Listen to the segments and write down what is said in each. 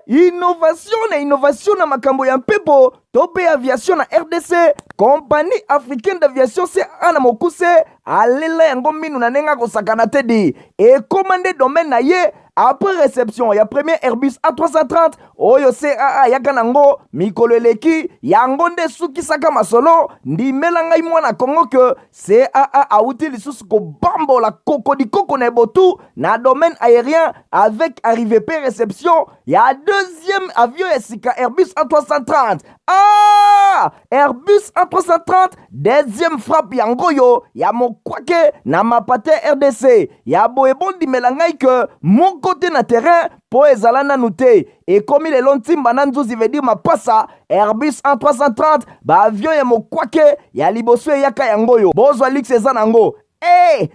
Innovation na makambo ya mpepo tope aviation na RDC. Compagnie africaine d'aviation CAA na mokuse alela yango minu na nenga kosakana tedi et commandé domaine na ye. Après réception, ya premier Airbus A330, oyo CAA yaka nango, mikolo eleki, yango nde suki saka masolo, ndi melanga imwana Kongo ke CAA a outi lisusu ko bambo la koko di koko na botu, na domaine aérien, avec arrivée pe réception, ya deuxième avion esika Airbus A330. Airbus A330, deuxième frappe yango yo, ya mokwake na mapate RDC, ya boebondi melangai ke mon côté na terrain po ezala nanu te ekomi lelo ntimba na nzuzi veut dire mapasa Airbus A330 ba avion ya mokwake ya liboso eyaka yango yo bozwa lux eza nango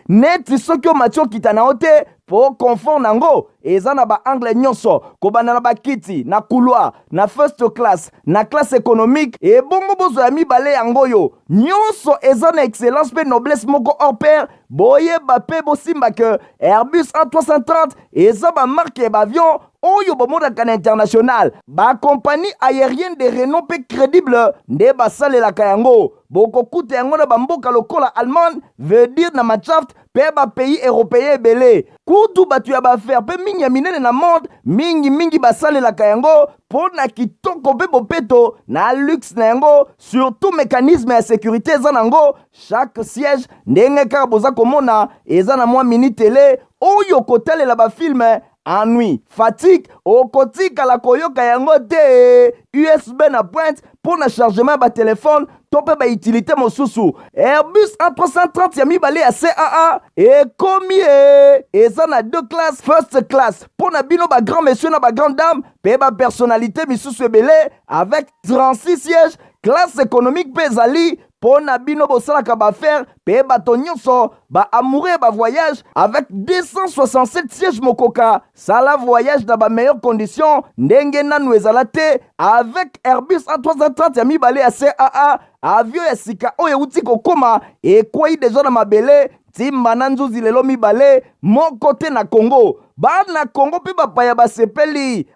neti soki omatio kita na ote po confort nango eza na ba angle nyonso kobanda na bakiti na couloir na first class na classe économique et bongo bozo ya mibale yango yo nyonso eza na excellence pe noblesse moko hors pair boyeba pe bosimba ke Airbus A330 eza ba marque ba avion oyo bomodaka na international ba compagnie aérienne de renom pe crédible nde basalelaka yango bokokuta yango na bamboka lokola Allemagne veut dire na Machaft pe ba pays européen ebele kutu batu ya baaffaire pe mingi ya minene na monde mingi basalelaka yango po na kitoko pe bopeto na luxe na yango surtout mécanisme ya sécurité eza nango chaque siège ndenge kaka boza komona eza na mwa mini télé oyo kotalela bafilme ennui, fatigue, okotika la koyoka yango te USB na pointe pour na chargement ba téléphone tope ba utilité mosusu Airbus A330 ya mibale ya CAA et combien eza na deux classes first class pour na bino ba grand monsieur na ba grande dame pe ba personnalité misusu ebele avec 36 sièges classe économique pe zali pour na bino bosalaka ba faire pe bato nyonso ba amoureux ba voyage avec 267 sièges mokoka sala voyage dans ba meilleures conditions ndenge nanu ezala te avec Airbus A330 ya mibale ya CAA avion ya sika oyo uti kokoma ekwei deja na mabele timba na nzuzi lelo mibale moko te na Congo bana Congo pe bapaya basepeli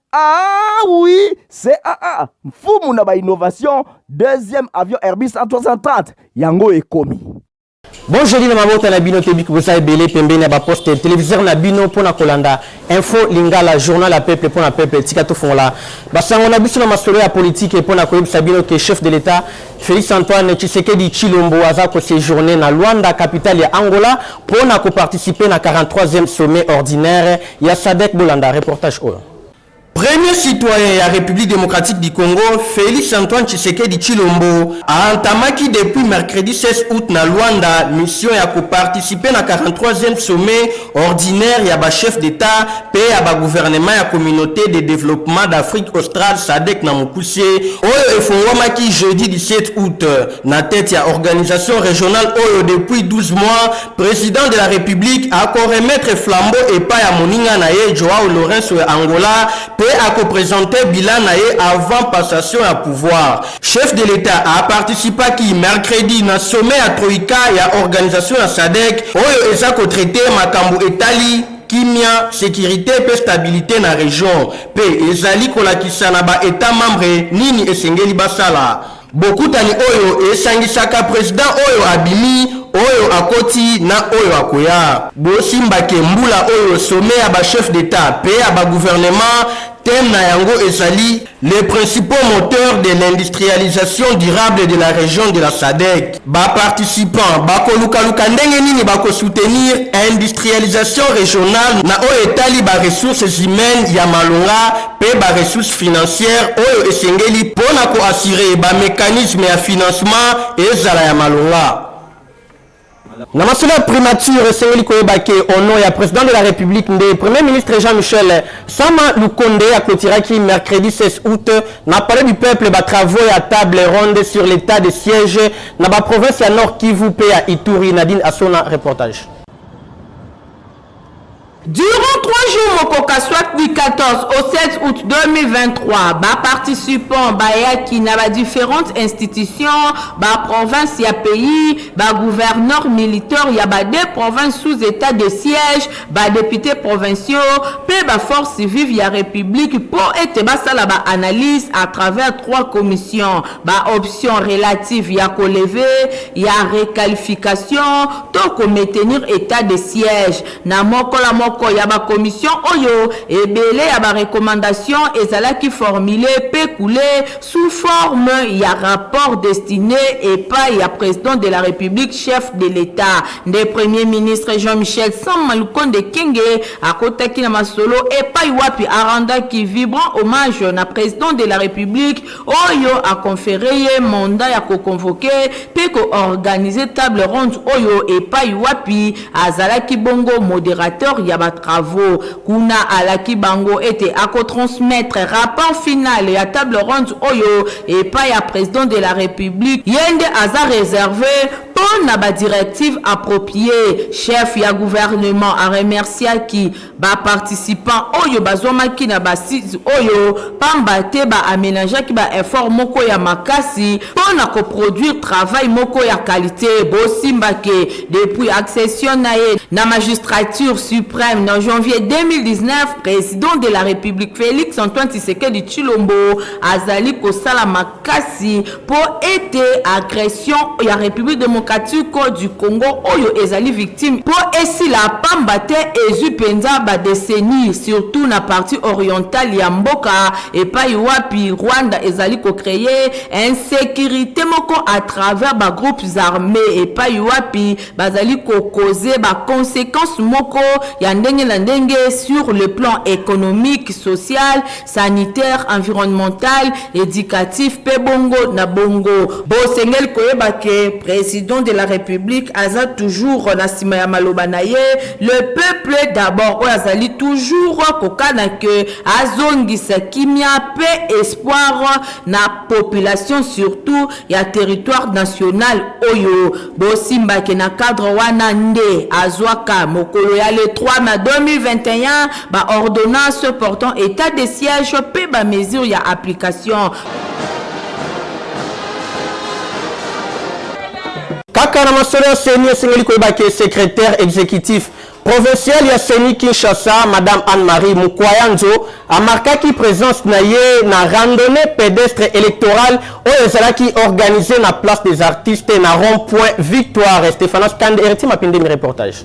oui CAA mfumu na ba innovation deuxième avion Airbus A330 yango ekomi. Bon jeudi na mabota na bino te biko bosa ebele pembe na ba poste téléviseur na bino pona kolanda info lingala journal la peuple pona peuple tika to fonla basango na biso na masolo ya politique pona koyebisa bino ke chef de l'état Félix Antoine Tshisekedi Tshilombo aza ko séjourner na Luanda capitale ya Angola pona ko participer na 43e sommet ordinaire ya SADC Bolanda reportage oyo. Premier citoyen de la République démocratique du Congo, Félix Antoine Tshisekedi Tshilombo, a entamé depuis mercredi 16 août na Luanda mission ya participer à 43e sommet ordinaire ya ba chef d'État et à ba gouvernement ya communauté de développement d'Afrique australe SADC na Mokuse oyo efongwamaki jeudi 17 août na tête ya organisation régionale oyo depuis 12 mois président de la République a encore remettre flambeau et pas ya moninga na ye Joao Lourenço ya Angola a présenté bilan avant passation à pouvoir. Chef de l'État a participé qui mercredi na sommet à Troïka et organisation à SADC oyo ezako traité makambo etali kimia sécurité et stabilité na région pe ezali kolakisa na ba état membre nini esengeli basala beaucoup tani oyo esangisaka président oyo abimi oyo akoti na oyo akoya bosimbake mbula oyo sommet ya ba chef d'état pe ya ba gouvernement thème na yango ezali les principaux moteurs de l'industrialisation durable de la région de la SADC ba participants ba koluka ndenge nini ba ko soutenir industrialisation régionale na oyo etali ba ressources humaines ya malonga pe ba ressources financières oyo esengeli pona ko assurer ba mécanisme ya financement ezala ya malonga. Na masolo primature esengeli koyebake ono ya président de la République nde premier ministre Jean-Michel Sama Lukonde a clôturaki mercredi 16 août na palais du peuple ba travaux à table ronde sur l'état de siège na ba province ya Nord Kivu pe ya Ituri. Nadine Asona reportage. Durant jours mokoka soit du 14 au 16 août 2023 participants bayaki na différentes institutions province ya pays gouverneur militaire ya deux provinces sous état de siège députés provinciaux pe force vive ya république pour être basala analyse à travers 3 commissions option relative ya kolever ya réqualification to ko maintenir état de siège na moko la moko ya commission oyo ebele ya recommandation ezalaki formulé pe coulé sous forme ya rapport destiné et pas ya président de la République chef de l'État des premier ministre Jean-Michel Samalukonde Kenge akotaki na masolo et pas wapi aranda qui vibrant hommage na président de la République oyo a conféré mandat ya ko convoquer pe ko organiser table ronde oyo et pas wapi azalaki bongo modérateur ya ba travaux kuna alaki bango était à transmettre rapport final et à table ronde oyo et pas ya président de la République yende aza réservé pour na ba directive appropriée chef ya gouvernement a remercié qui participant oyo bazomaki na basiz oyo pambate aménager ki effort moko ya makasi pour na coproduire travail moko ya qualité bosimbake depuis accession na magistrature suprême en janvier 2019 président de la République Félix Antoine Tshisekedi Tshilombo azali kosala makasi pour aider agression ya République démocratique du Congo oyo ezali victime pour esi la pambate ezu penza décennie surtout na partie orientale ya mboka et pas wapi Rwanda ezali ko créer insécurité moko à travers groupes armés et pas wapi bazali ko causer conséquences moko ya ndenge na ndenge sur le plan économique, social, sanitaire, environnemental, éducatif pe bongo na bongo bosengel koyeba ke président de la République aza toujours na sima ya maloba na ye le peuple d'abord o azali toujours kokana ke azongisa kimia pe espoir na population surtout ya territoire national oyo bosimba ke na cadre wana nde azwaka mokolo ya le 3 mai 2021 ordonnance portant état de siège pe mesure ya application kaka na masolo ya seni esengeli koyeba ke secrétaire exécutif provincial ya Seni Kinshasa Madame Anne-Marie Mukwayanzo amarkaki présence na ye na randonnée pédestre électorale oyo ezalaki organisée na place des artistes na rond-point Victoire. Stéphanos Kande RT mapinde mi reportage.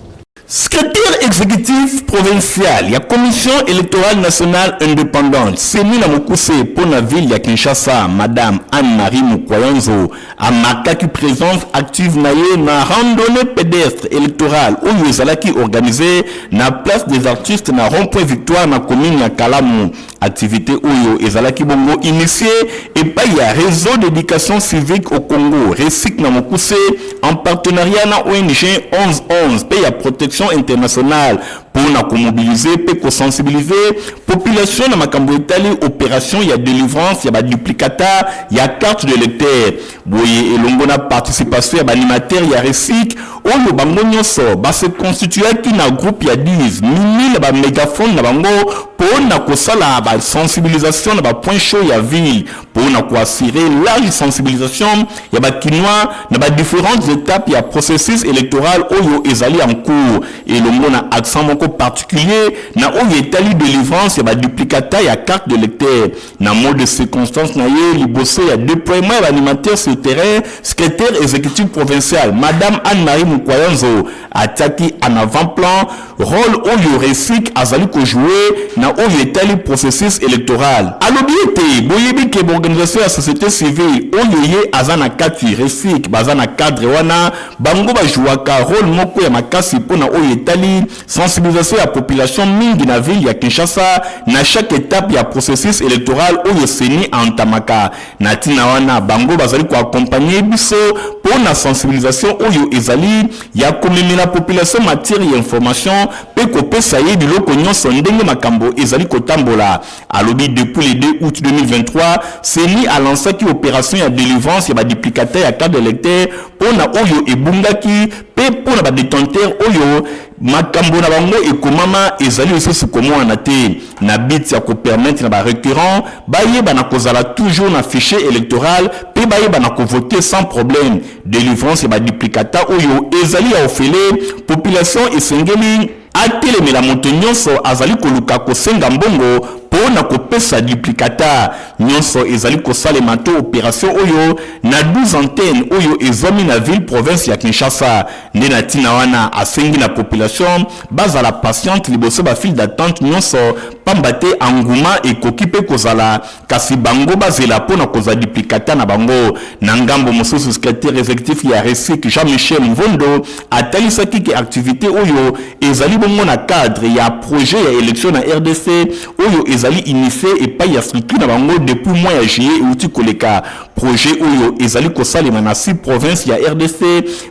Secrétaire exécutif provincial ya commission électorale nationale indépendante Seni na Mukuse pour la ville ya Kinshasa Madame Anne-Marie Mukwayanzo amarkaki présence active na ye na randonnée pédestre électorale oyo ezalaki organisée na place des artistes na rond-point Victoire na commune ya Kalamu. Activité oyo ezalaki bongo initiée et pas ya réseau d'éducation civique au Congo RESIC na Mukuse en partenariat na ONG 1111 pe ya protection internationale pour na mobiliser pe sensibiliser population na makambo etali opération ya délivrance ya ba duplicata ya carte de lecteur boye elongo na participation ya ba animateur ya RESIC oyo bango nyonso ba se constituer ki na groupe ya 10 000 ba mégaphone na bango pour na kosala ba sensibilisation na ba point chaud ya ville pour na ko assurer large sensibilisation ya ba kinwa na ba différentes étapes ya processus électoral oyo ezali en cours et elongo na accent moko particulier na oyo etali délivrance ya ba duplicata ya carte de lecteur na mode de circonstance na ye liboso ya déploiement ya animateur sur terrain secrétaire exécutif provincial Madame Anne-Marie Mukwayanzo ataki en avant-plan rôle oyo RESIC azali ko jouer na oyo etali processus électoral alobi ete boyebi ke organisation ya société civile oyo ye azana kati RESIC bazana cadre wana bango ba jouaka rôle moko ya makasi pona oyo etali sensibilisation ya population mingi na ville ya Kinshasa na chaque étape ya processus électoral oyo Seni antamaka na tina wana bango bazali ko accompagner biso pona sensibilisation oyo ezali ya komemela population matière ya information pe ko pesa ye biloko nyonso ndenge makambo ezali kotambola alobi depuis le 2 août 2023 Seni a lancé qui opération ya délivrance ya ba duplicata ya carte de lecteur pona oyo ebungaki pe pe pour na détenteur oyo makambo na bango ekomama ezali lisusu komona te na bit ya ko permettre na ba récurrent bayeba na kozala toujours na fichier électoral pe bayeba na ko voter sans problème. Délivrance ya ba duplicata oyo ezali ya ofele population esengeli atelemela moto nyonso azali koluka kosenga mbongo pona kopesa duplicata nyonso ezali kosalema to opération oyo na 12 antennes oyo ezomi na ville province ya Kinshasa. Nde na tina wana asengi na population bazala patiente liboso ba file d'attente nyonso pamba te anguma ekoki pe kozala kasi bango bazela pona koza duplicata na bango. Na ngambo mosusu secrétaire exécutif ya RESIC Jean-Michel Mvondo atalisaki ke activité oyo ezali bongo na cadre ya projet ya élection na RDC oyo ezali initié et pas ya structure na bango depuis mois ya juillet outi koleka projet oyo ezali kosalema na 6 provinces ya RDC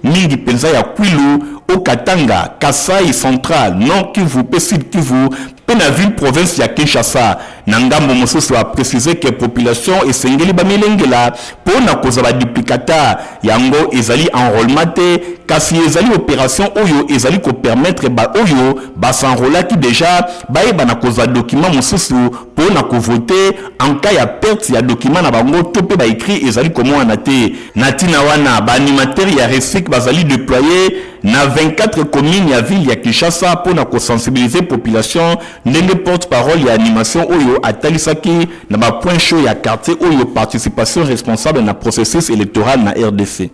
mingi penza ya Kwilu, Okatanga, Kasai Central, Nord Kivu, Sud Kivu, pe na ville province ya Kinshasa. Na ngambo mosusu a préciser que population esengeli bamelengela pona kozala duplicata yango ezali enrôlement te kasi ezali opération oyo ezali ko permettre ba oyo basanrolaki déjà bayeba na koza document mosusu pona ko voter en cas ya perte ya document na bango to pe ba écrit ezali komona te. Na tina wana ba animateur ya RESIC bazali déployer na 24 communes ya ville ya Kinshasa pona ko sensibiliser population. Ndenge porte-parole ya animation oyo atalisaki na ba point chaud ya quartier oyo participation responsable na processus électoral na RDC.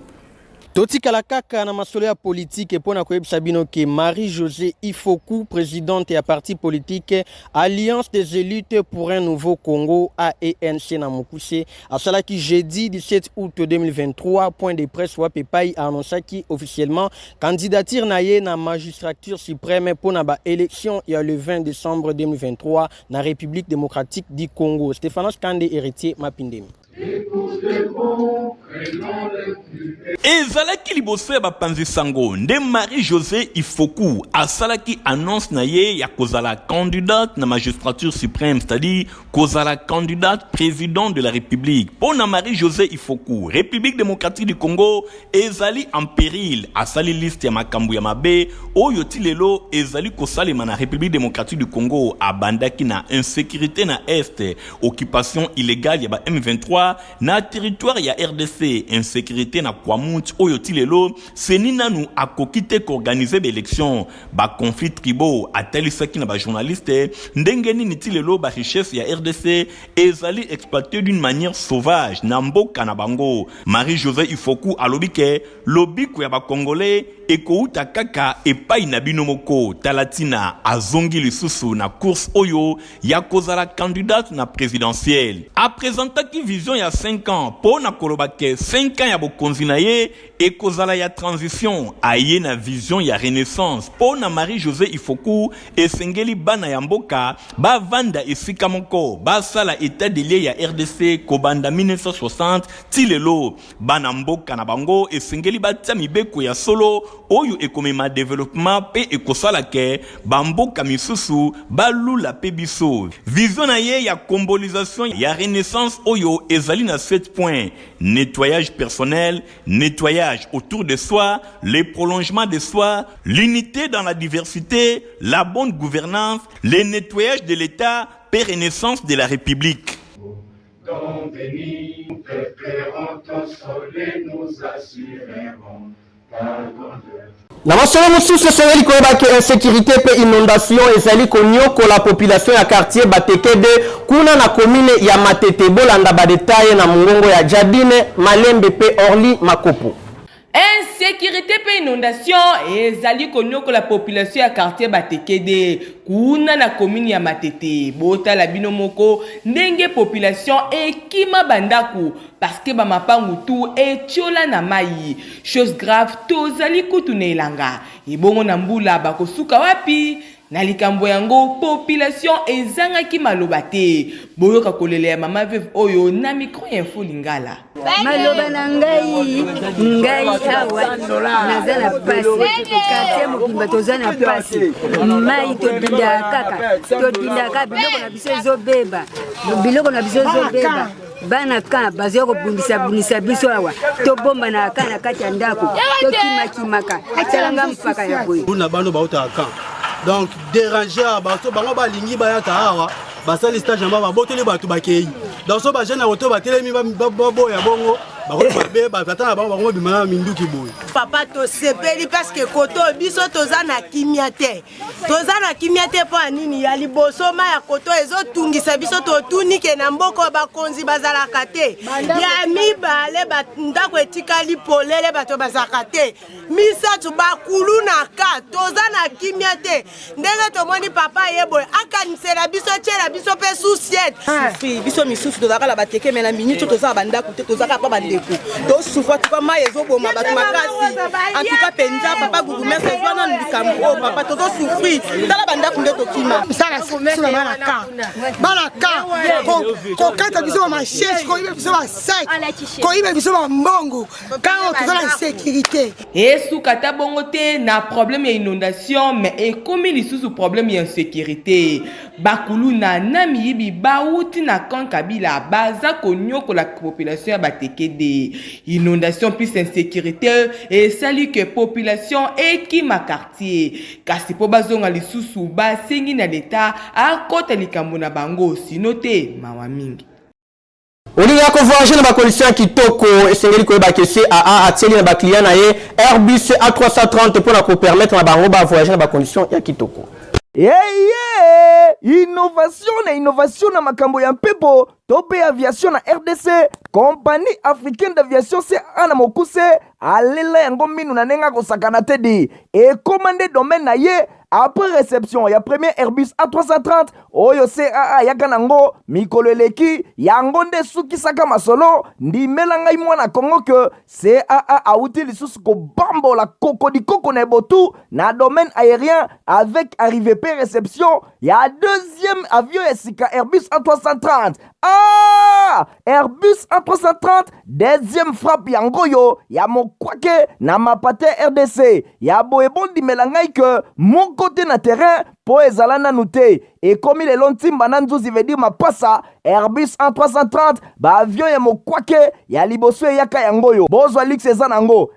Totikala kaka na masolo ya politique pona koyebisa bino ke Marie-Josée Ifoku, présidente ya parti politique Alliance des élites pour un nouveau Congo ANC na Mukuse, asalaki jeudi 17 août 2023 point de presse wa pepai annonçaki officiellement candidature na ye na magistrature suprême pona ba élection ya le 20 décembre 2023 na République démocratique du Congo. Stéphanos Kande héritier Mapindemi. Ezalaki liboso ya bapanzi sango nde Marie-Josée Ifoku asalaki annonce na ye ya kozala candidate na magistrature suprême, c'est-à-dire kozala candidate président de la République. Pour na Marie-Josée Ifoku, République démocratique du Congo ezali en péril. Asali liste ya makambu ya mabe oyo tilelo ezali kosalema na République démocratique du Congo abandaki na insécurité na est, occupation illégale ya ba M23 na territoire ya RDC, insécurité na Kwamut oyo tilelo senina nu akokite koorganiser l'élection ba conflit tribaux atalisaki na ba journaliste ndengeni ni tilelo ba richesse ya RDC ezali exploité d'une manière sauvage na mboka na bango. Marie-Josée Ifoku alobike lobiko ya ba congolais ekouta kaka epai na bino moko talatina azongi lisusu na course oyo ya kozala candidate na présidentielle. A présentaki vision ya 5 ans po na kolobake 5 ans ya bokonzi na ye ekozala ya transition aye na vision ya renaissance po na Marie-Josée Ifoku esengeli bana ya mboka bavanda esika moko basala état de lieu ya RDC kobanda 1960 tilelo bana mboka na bango esengeli batia mibeko ya solo oyo ekomema développement pe ekosala ke bamboka misusu balula pe biso. Vision na ye ya combolisation ya renaissance oyo ezali na 7 points: nettoyage personnel, nettoyage autour de soi, les prolongements de soi, l'unité dans la diversité, la bonne gouvernance, le nettoyage de l'État, et renaissance de la République. Dont bénis, préférons ton soleil, nous assurerons. Na masolo mosusu esengeli koyebaki insécurité pe inondation ezali konyokola population ya quartier Batekede kuna na commune ya Matete. Bolanda badetaye na mongongo ya Jabine Malembe pe Orly Makopo. Insécurité pe inondation ezali konyokola population ya quartier Batekede kuna na commune ya Matete. Bota la bino moko ndenge population ekima bandaku parce que ba mapangu tu etiola na mai. Chose grave tozali kutuna elanga. Ebongo na mbula bakosuka wapi? Na likambo yango population ezangaki maloba te. Boyoka kolele ya mama veuve oyo na micro info Lingala. Maloba na ngai awa naza na pasi quartier mobimba toza na pasi mai todinda kaka biloko na biso ezobeba bana ka bazwa kobundisa biso awa tobomba na ka na kati ya ndako tokimakimaka atalanga mpaka ya boye na bano bautaka kan donc déranger bato bango balingi bayaka awa basali stage na baboteli bato bakei donc so bajeune na oto batelemi baboya bongo bakatana bango bimana minduki boye papa tosepeli parce que koto biso toza na kimia te mpo anini ya liboso ma ya koto ezotungisa biso totunike na mboko bakonzi bazalaka te ya mibale ndako etikali polele bato bazalaka te misatu bakulu na ka toza na kimia te ndenge tomoni papa ye boye akanisela biso tiela biso mpe susiete biso misusu tozalaka na bateke me na minute tozala bandako te tozalaka pa bandeko tosufra tuka mai ezoboma bato makasi antuka penza papa gugumesa ezwana likambo o papa tozosufri tala bandako nde tokima banaka kokata biso bamasheshe koyibe biso basek koyibe biso bambongo kango toza na insécurité esuka ta bongo te na problème ya inondation mais ekomi lisusu problème ya insécurité bakulu na miyibi bauti na kankabila baza konyokola population ya batekede inondation plus insécurité esali que population ekima quartier kasi po bazonga lisusu basengi na leta akota likambo na bango sino te mawa mingi olinga kovoyager na bakondition ya kitoko esengeli koyeba ke CAA atieli na baklient na ye Airbus A330 mpona kopermettre na bango bavoyager na bakondition ya kitoko. Innovation na makambo ya mpepo tope aviation na RDC compagnie africaine d'aviation CAA na mokuse alela yango minu na nenga kosakana te di et commandé domaine na ye après réception ya premier Airbus A330 oyo CAA yaka nango mikolo eleki yango nde sukisaka masolo ndimela ngai mwana Kongo ke CAA auti lisusu kobambola kokodikoko na ebotu na domaine aérien avec arrivée pe réception ya deuxième avion ya sika Airbus A330 Airbus A330 deuxième frappe yango yo ya mokwake na mapate RDC ya boebondi melangai ke mon côté na terrain po ezala nanu te ekomi lelo ntimba na nzuzi veut dire mapasa Airbus A330 ba avion ya mokwake ya liboso eyaka yango yo bozwa lix eza nango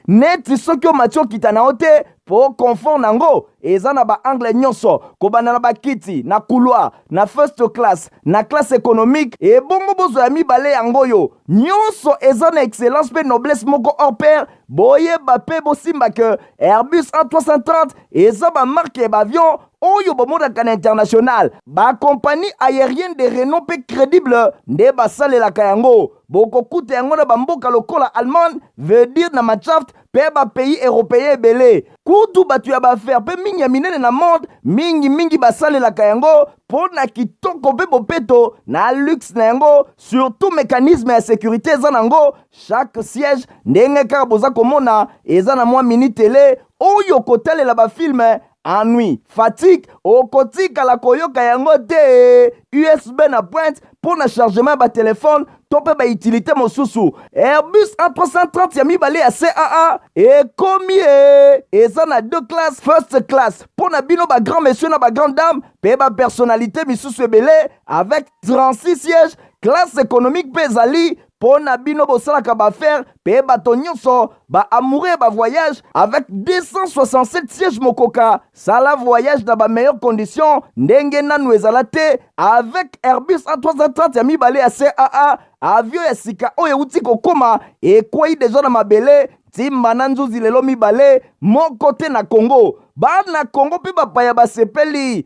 neti soki omati okita na yo te po confort nango eza na baangle nyonso kobanda na bakiti na couloir na first class na classe économique ebongo bozwa ya mibale yango yo nyonso eza na excellence pe noblesse moko hors pair boyeba pe bosimba ke Airbus A330 eza bamarke ya baavion oyo bomodaka na international bakompagnie aérienne de renom pe crédible nde basalelaka yango bokokuta yango na bamboka lokola Allemagne veut dire na Machaft pe bapays européen ebele kutu bato ya baaffaire pe mingi ya minene na monde mingi basalelaka yango mpo na kitoko pe bopeto na luxe na yango surtout mécanisme ya sécurité eza nango chaque siège ndenge kaka boza komona eza na mwa mini télé oyo kotalela bafilme ennui, fatigue, okotika la koyoka yango te USB na pointe pour na chargement ba téléphone tope ba utilité mosusu Airbus A330 ya mibale ya CAA et combien eza na deux classes first class pour na bino ba grand monsieur na ba grande dame pe ba personnalité misusu ebele avec 36 sièges classe économique pe ezali pona bino bosalaka baaffaire pe bato nyonso baamoureux ba voyage avec 267 sièges mokoka sala voyage na ba meilleures conditions ndenge nanu ezala te avec Airbus A330 ya mibale ya CAA avion ya sika oyo uti kokoma ekwei deja na mabele timba na nzuzi lelo mibale moko te na Congo bana Congo pe bapaya basepeli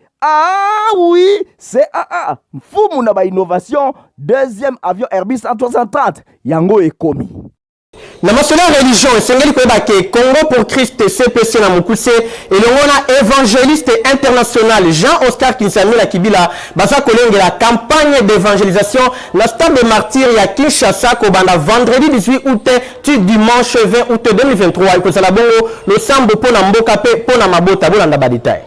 oui CAA mfumu na ba innovation deuxième avion Airbus A330 yango ekomi na masolo ya religion esengeli koyeba ke Congo pour Christ CPC na mokuse elongo na évangéliste international Jean-Oscar Kinsamila Kibila baza kolengela campagne d'évangélisation na stade de martyr ya Kinshasa kobanda vendredi 18 août tu dimanche 20 août 2023 ikozala bongo le sambo pona mboka pe pona mabota bolanda ba détail.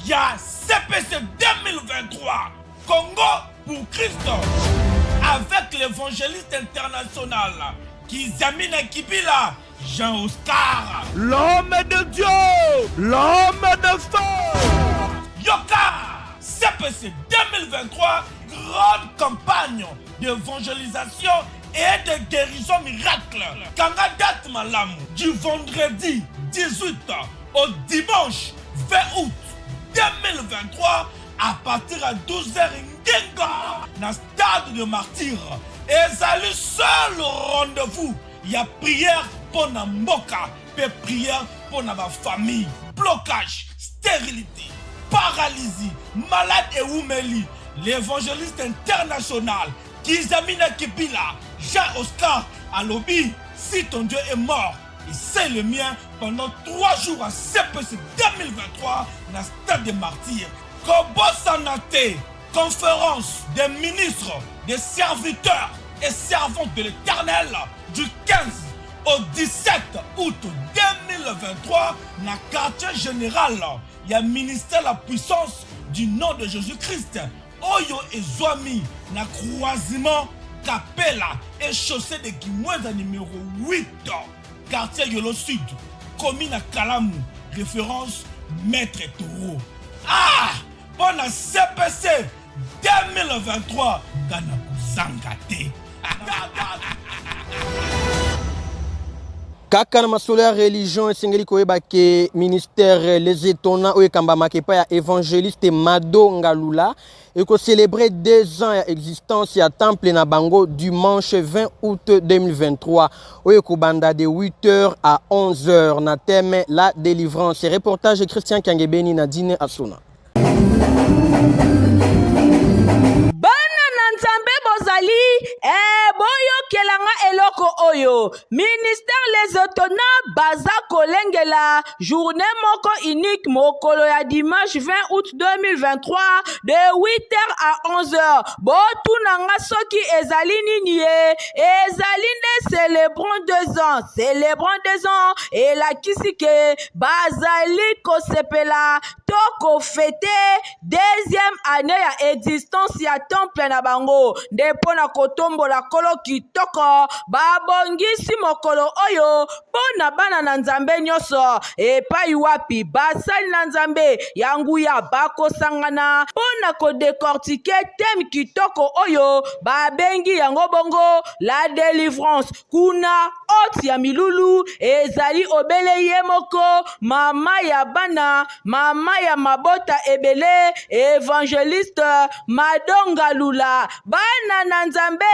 Ya CPC 2023 Congo pour Christ avec l'évangéliste international Kizamina Kibila Jean-Oscar, l'homme de Dieu, l'homme de feu. Yoka, CPC 2023, grande campagne d'évangélisation et de guérison miracle. Kangadat Malam, du vendredi 18 au dimanche 20 août 2023 à partir à 12h Ngenga, dans le stade de martyr. Et c'est le seul rendez-vous. Il y a prière pour la mboka, et prière pour la famille. Blocage, stérilité, paralysie, malade et oumeli. L'évangéliste international, Kizamina Kipila, Jean-Oscar Alobi, si ton Dieu est mort, et c'est le mien pendant 3 jours à CPC 2023 dans le stade des martyrs. Kobo Sanate, conférence des ministres, des serviteurs et servantes de l'Éternel du 15 au 17 août 2023 dans le quartier général. Il y a ministère la puissance du nom de Jésus-Christ. Oyo et Zoami, na croisement Capella et chaussée de Kimweza numéro 8, quartier Yolo Sud, commune à Kalamu, référence Maître Taureau. Ah! Pour la CPC 2023, Ganakuzangate. Kaka na masolo ya religion esengeli koyeba ke ministère les étonnants oyo ekambama kepa ya évangéliste Mado Ngalula eko célébrer 2 ans ya existence ya temple na bango dimanche 20 août 2023 oyo ekobanda de 8h à 11h na thème la délivrance. Reportage de Christian Kangebeni na Dine Asuna. Nzambe bozali boyo kelanga eloko oyo ministère les étonnants baza kolengela journée moko unique mokolo ya dimanche 20 août 2023 de 8h à 11h botunanga soki ezali nini ezali nde célébrons 2 ans et la kisike bazali kosepela to ko fêter 2e année ya existence ya temple na bango nde pona kotombola kolo kitoko babongisi mokolo oyo pona bana na nzambe nyoso epai wapi basali na nzambe yanguya bakosangana pona kodecortike thème kitoko oyo babengi yango bongo la délivrance kuna oti ya milulu ezali obele ye moko mama ya bana mama ya mabota ebele évangéliste Mado Ngalula bana na nzambe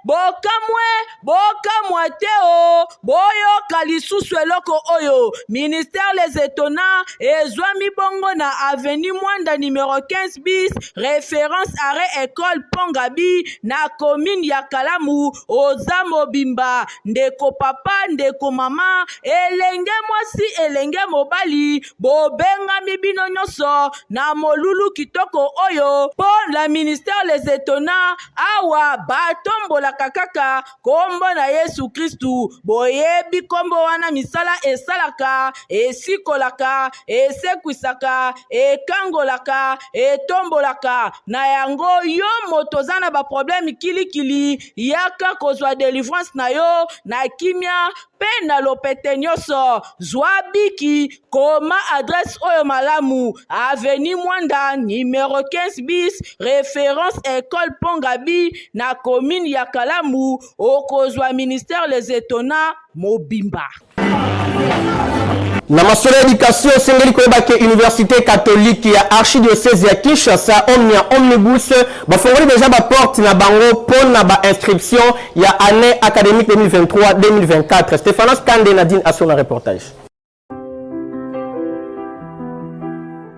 bokamwe te o boyoka lisusu eloko oyo ministère les étonnants ezwami bongo na avenue Mwanda numéro 15 bis référence arrêt école Pongabi na commune ya Kalamu oza mobimba ndeko papa ndeko mama elenge mwasi elenge mobali bobengami bino nyonso na molulu kitoko oyo po la ministère les étonnants awa batombola kaka kombo na Yesu Kristu boyebi kombo wana misala esalaka esikolaka esekwisaka ekangolaka etombolaka na yango yo moto zana ba problème kilikili yaka kozwa délivrance na yo na kimia pe na lopete nyoso zwabiki koma adresse oyo malamu avenue Mwanda numéro 15 bis référence école Pongabi na commune ya Kalamu okozwa ministère les étonnants mobimba. Na masolo éducation sengeli koyeba ke université catholique ya archidiocèse ya Kinshasa omnia omnibus bafongoli déjà ba porte na bango pona ba inscription ya année académique 2023-2024. Stéphanos Kande Nadine a son reportage.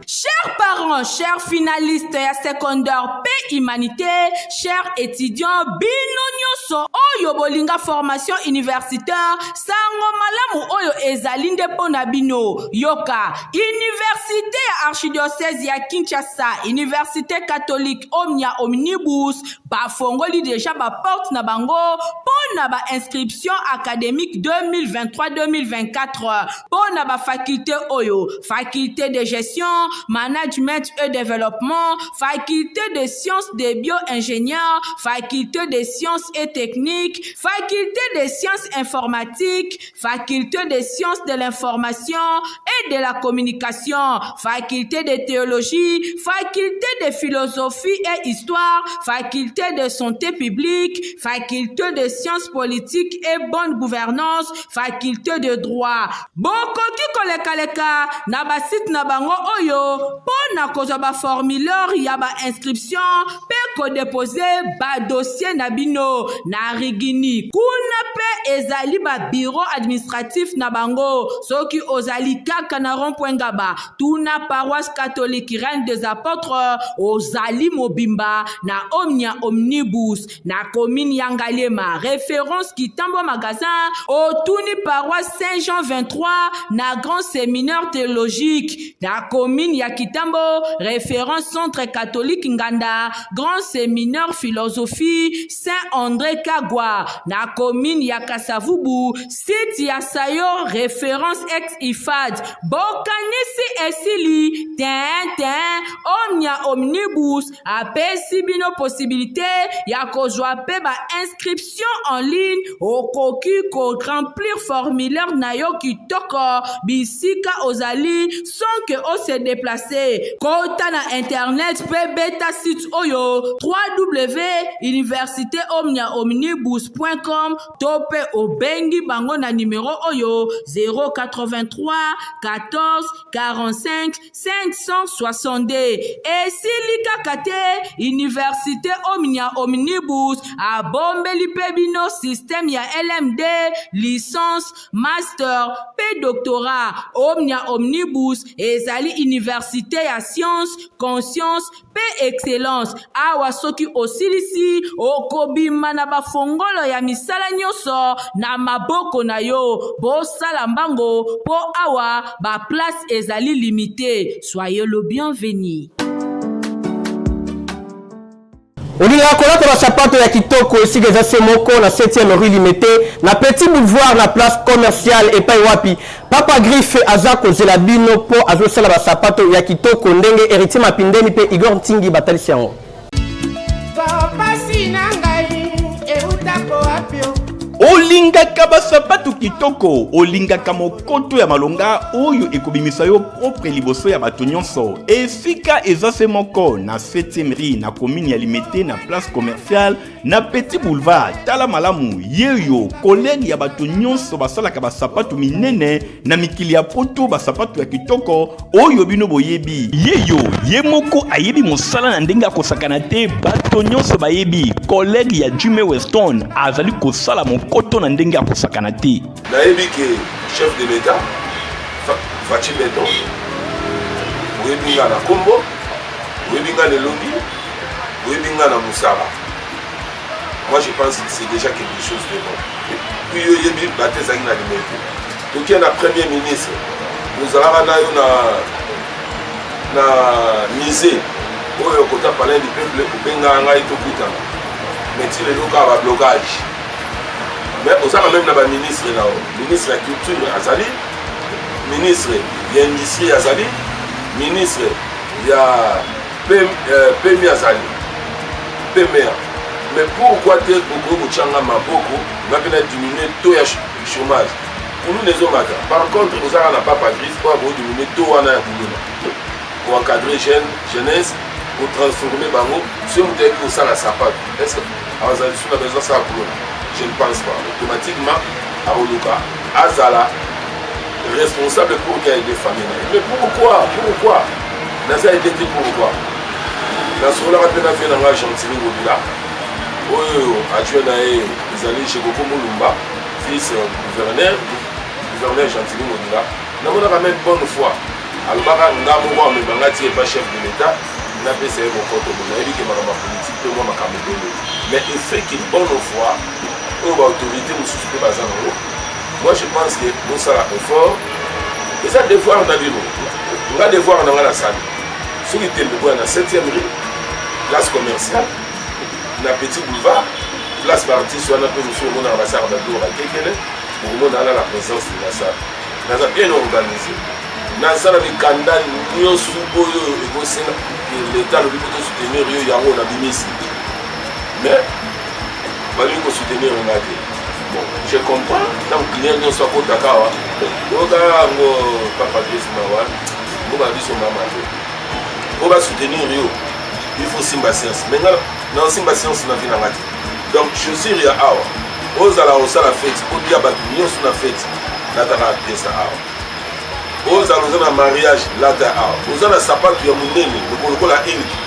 Chers parents, chers finalistes ya secondaire P humanité, chers étudiants bino nyonso oyo bolinga formation universitaire sango malamu oyo ezali nde pona bino yoka université ya archidiocèse ya Kinshasa université catholique omnia omnibus bafongoli déjà ba porte na bango pona ba inscription académique 2023-2024 pona ba faculté oyo faculté de gestion management recherche et développement, faculté de sciences des bio-ingénieurs, faculté des sciences et techniques, faculté des sciences informatiques, faculté des sciences de l'information et de la communication, faculté de théologie, faculté de philosophie et histoire, faculté de santé publique, faculté de sciences politiques et bonne gouvernance, faculté de droit. Bokoki koleka na basit na bango oyo po na kozwa ba formulaire ya ba inscription pe ko déposer ba dossier na bino na rigini. Kuna pe ezali ba bureau administratif na bango soki ozali kaka na rond-point Ngaba tuna paroisse catholique Reine des Apôtres ozali mobimba na Omnia Omnibus na commune Yangalema référence Kitambo magasin otuni paroisse Saint-Jean 23 na grand séminaire théologique na commune ya Kitambo référence centre catholique Nganda grand séminaire philosophie Saint-André Kagwa na commune ya Kasavubu site ya Sayo référence ex-IFAD bokanisi esili ten Omnia Omnibus apesi bino possibilité ya kozwa pe ba inscription en ligne okoki ko remplir formulaire na yo kitoko bisika ozali sans que o se déplacer kota na internet pe beta site oyo www.universitéomniaomnibus.com tope obengi bango na numéro oyo 083 14 45 562 esilika kate Université Omnia Omnibus a bombeli pe bino système ya LMD licence master pe doctorat Omnia Omnibus ezali université ya science conscience pe excellence awa soki osilisi okobima na bafongolo ya misala nyonso na maboko na yo bosala mbango po awa ba place ezali limité soyez le bienvenu. Olinga kolata ba sapato ya kitoko esika eza se moko na 7e rue limité na petit boulevard na place commerciale et pas wapi Papa Griffe aza kozela bino po azosala ba sapato ya kitoko ndenge héritier mapindeni pe Igor Ntingi batalisi yango. Papa sinangai eutako apio olingaka basapato kitoko olingaka mokoto ya malonga oyo ekobimisa yo propre liboso ya bato nyonso esika eza se moko na 7e rue na commune ya Limete na place commerciale na petit boulevard tala malamu yeyo collègue ya bato nyonso basalaka basapato minene na mikili ya poto basapato ya kitoko oyo bino boyebi yeyo ye moko ayebi mosala na ndenge akosakana te bato nyonso bayebi collègue ya Jimmy Weston azali kosala koto na ndenge akosakana te nayebi ke chef de l'état Fachi Beton oyebi nga na kombo oyebi nga na elongi oyebi nga na mosala. Moi je pense que c'est déjà quelque chose de bon. Puis oyebi bate ezangi na Limete tokie na premier ministre ozalaka na yo na musée oyo kota palais du peuple obenga ngai tokutana mais ti lelo ka ba blocage. Mais on a même la ministre là, ministre de la culture Azali, ministre de l'industrie Azali, ministre de la PMI Azali, PMR. Mais pourquoi tu es au Changa Maboko, on a diminué tout le chômage. Pour nous les hommes, par contre, nous n'avons pas Patrice pour diminuer tout le chômage. Pour encadrer jeunesse, pour transformer Bango, si on est pour ça la sapate, est-ce que on a besoin de ça pour nous? Je ne pense pas. Automatiquement, à Oluka, Azala, responsable pour qu'il y ait des familles. Mais pourquoi Naza a été dit pourquoi Dans ce cas-là, on a fait un gentil Obila. Adjoint Naé, ils allaient chez Goko Moulumba, fils gouverneur gentil Obila. Nous avons quand même bonne foi. Albara Ngamoua, mais Bangati n'est pas chef de l'État. Il n'a pas essayé mon compte au monde. Il a dit que ma politique, tout le monde m'a camé. Mais il fait qu'il bonne foi. Autorité moi je pense que nous sommes effort et ça devoir on a vu on a devoir dans la salle ce qui était le bois dans 7e rue place commerciale na petit boulevard place partie soit un peu monsieur mon ambassade d'Ador à Kekele pour nous dans la présence de la salle nous avons bien organisé nasala mikanda nyonso oyo ekosenga l'état lobi po tosoutenir yo yango na bimisi mais balingi kosoutenir nga te bon je comprends ntango client nyonso akotaka awa okaka yango papa gresmawa ngo babiso mama te po basoutenir yo il faut simba science mais nga na simba science na vi na nga te donc chaussure ya awa ozala osala fete obia bato nyonso na fete nataka pesa awa ozala oza na mariage lata awa oza na sapato ya monene lokola ilki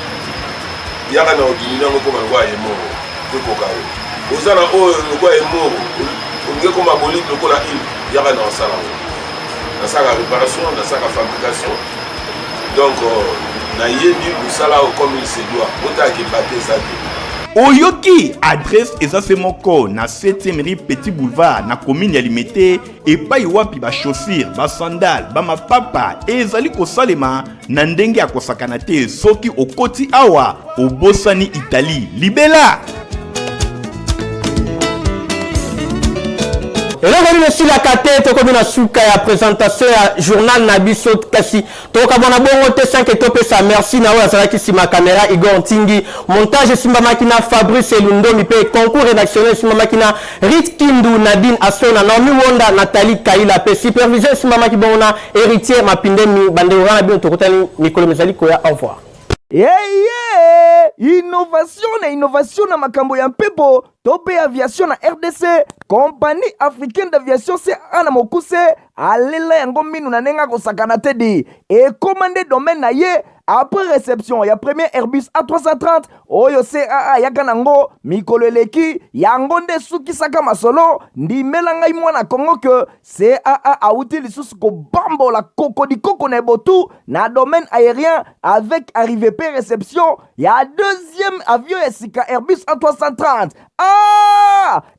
yaka na odimini yango koma lokwa emoro ekoka yo oza na oyo lokwa emoro olingi koma boliki lokola ilki yaka na osala ngo nasaka réparation nasaka fabrication donc nayebi kosala oyo comme il se doit otaka ebate eza te Oyoki, adresse ezase moko na 7e rue Petit Boulevard na commune ya Limete epai wapi ba chaussure, ba sandal, ba mapapa ezali kosalema na ndenge ya kosakana te soki okoti awa obosani Italie. Libela! Et là, on est sur la cathédrale, comme une souka ya présentation ya journal Nabiso Kasi. Donc, abona bon te 5 et top ça. Merci na wa zala ki si ma caméra Igor Tingi. Montage Simba Makina Fabrice Lundo mi pe concours rédactionnel Simba Makina Rit Kindu Nadine Asona Naomi Wonda Nathalie Kaila pe superviseur Simba Makibona héritier Mapinde mi bandera na bien to kotali Mikolo Mezali koya au revoir. Innovation na makambo ya mpepo tope aviation na RDC compagnie africaine d'aviation CA na mokuse alela yango minu na nenga kosakana te di et commandé domaine na ye après réception ya premier Airbus A330 oyo CAA yaka nango mikolo eleki yango nde sukisaka masolo ndimela ngai mwana Kongo ke CAA auti lisusu kobambola koko na ebotu na domaine aérien avec arrivée pe réception ya deuxième avion ya sika Airbus A330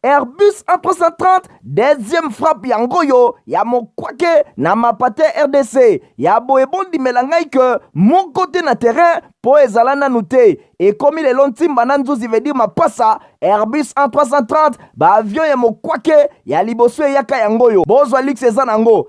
Airbus A330 deuxième frappe yango yo ya mokwake na mapate RDC ya boyebondi melangai ke mon côté na terrain po ezala nanu te ekomi lelo ntimba na nzuzi veut dire mapasa Airbus A330 ba avion ya mokwake ya liboso eyaka yango yo bozwa lix eza nango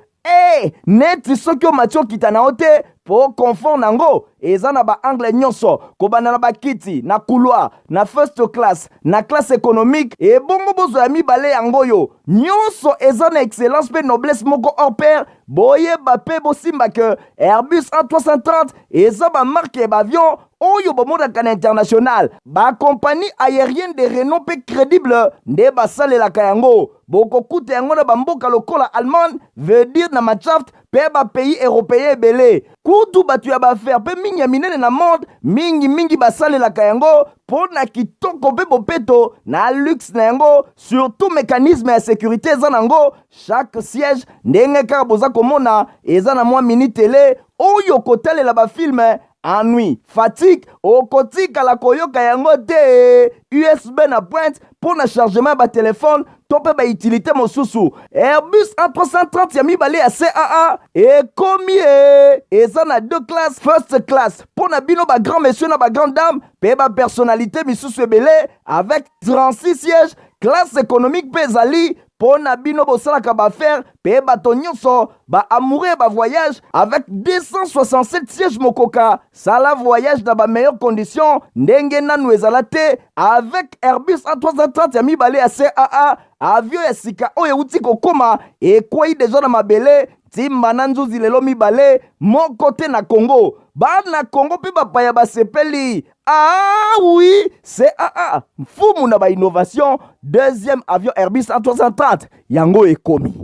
neti soki omati okita na yo te po confort nango eza na ba angle nyonso kobanda na bakiti na couloir na first class na classe économique et bongo bozo ya mibale yango yo nyonso eza na excellence pe noblesse moko hors pair boyeba pe bosimba ke Airbus A330 eza ba marque ba avion oyo bomodaka na international ba compagnie aérienne de renom pe crédible nde basalelaka yango bokokuta yango na bamboka lokola Allemagne veut dire na Machaft pe ba pays européen ebele kutu batu ya baaffaire pe mingi ya minene na monde mingi basalelaka yango po na kitoko pe bopeto na luxe na yango surtout mécanisme ya sécurité eza nango chaque siège ndenge kaka boza komona eza na mwa mini télé oyo kotalela bafilme ennui, fatigue, okotikala koyoka yango te USB na pointe pour na chargement ba téléphone tope ba utilité mosusu Airbus A330 ya mibale ya CAA ekomi eza na deux classes first class pour na bino ba grand monsieur na ba grande dame pe ba personnalité misusu ebele avec 36 sièges classe économique pe ezali po na bino bosalaka baaffaire pe bato nyonso ba amoureux ba voyage avec 267 sièges mokoka sala voyage na ba meilleures conditions ndenge nanu ezala te avec Airbus A330 ya mibale ya CAA avion ya sika oyo euti kokoma ekwei deja na mabele timba na nzuzi lelo mibale moko te na Congo bana Congo pe bapaya basepeli oui CAA mfumu na ba innovation deuxième avion Airbus A330 yango ekomi